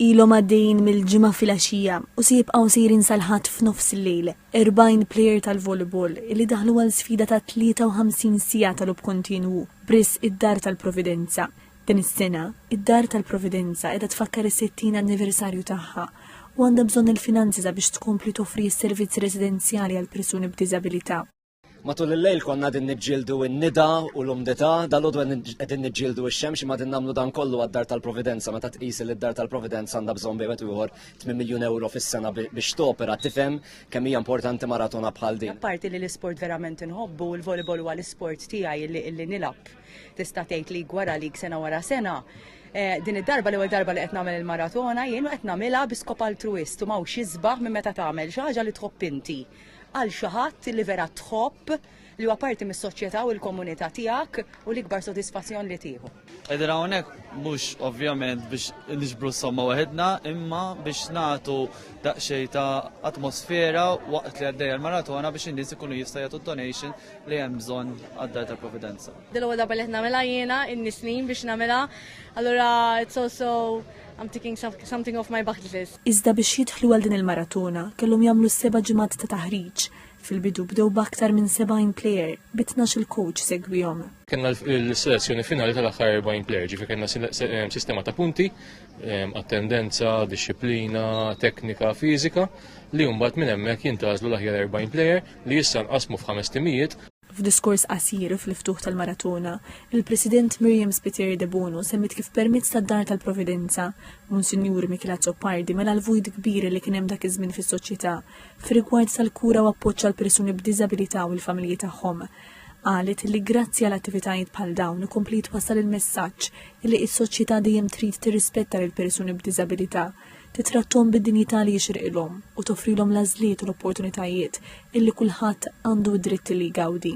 ilhom għaddejjin mill-ġimgħa filgħaxija u se jibqgħu sejrin sal-ħadd f'nofs il-lejl. 40 plejer tal-volleyball li daħlu għal sfida ta' 53 siegħa tal-lob kontinwu bris id-Dar tal-Providenza. Din is-sena, id-Dar tal-Providenza qiegħda tfakkar is-60 anniversarju tagħha u għandha bżonn il-finanzi sabiex tkompli toffri s-servizzi residenzjali għal persuni b'diżabilità. Matul il-lejl konna din niġġieldu n-nida u l-umdità, dal-għodu qegħdin niġġieldu x-xemx imma din nagħmlu dan kollu għad-Dar tal-Providenza meta tqis li d-Dar tal-Providenza għandha bżonn bejn ieħor 8 miljun euro fis-sena biex topera tifhem kemm hija importanti maratona bħal din. Apparti li l-isport verament inħobbu, il-volleyball huwa l-isport tiegħi li nilab. Tista' tgħid li wara lik sena wara sena. Din id-darba l-ewwel darba li qed nagħmel il-maratona jien qed nagħmilha bi skop altruist u m'hawnx isbaħ minn meta tagħmel xi ħaġa li tħobb inti. Għal xi ħadd li vera tħobb li huwa parti mis-soċjetà u l-komunità tiegħek u l-ikbar sodisfazzjon li tieħu. Qegħdin hawnhekk mhux ovvjament biex niġbru somma waħedna imma biex nagħtu daqsxejn ta' atmosfera waqt li għaddejja l-maratona biex in-nies ikunu jistgħu jagħtu donation li hemm bżonn għad-Dar tal-Providenza. Dil-ewwel darba li qed nagħmilha jiena in-snin biex nagħmilha, allura it's also I'm taking something off my bucket list. Iżda biex jidħlu għal din il-maratona kellhom jagħmlu 7 ġimgħat ta' taħriġ. Fil-bidu bdew b'aktar minn 70 plejer bi 12 coach segwihom. Kenna l-selezzjoni finali tal-aħħar 40 plejer, ġifier kellna sistema ta' punti, attendenza, disciplina, teknika, fiżika li mbagħad minn hemmhekk jintgħażlu l-aħjar 40 plejer li issa nqasmu f'5 timijiet. F'diskors qasir fl-iftuħ tal-maratona, il-President Miriam Spiteri de Bono semmit kif permezz tad-Dar tal-Providenza, Monsinjur Michela Pardi mela l-vojt kbir li kien hemm dak iż-żmien fis-soċjetà fir-rigward tal-kura u appoġġ għal persuni b'diżabilità u l-familji tagħhom. Qalet li grazzi għal attivitajiet bħal dawn ikompli twassal il-messaġġ li s-soċjetà dejjem trid tirrispetta lil persuni b'diżabilità, titrattom bid-dinjità li jixrqilhom u toffrilhom l-għażliet u l-opportunitajiet illi kulħadd għandu d-dritt li jgawdi.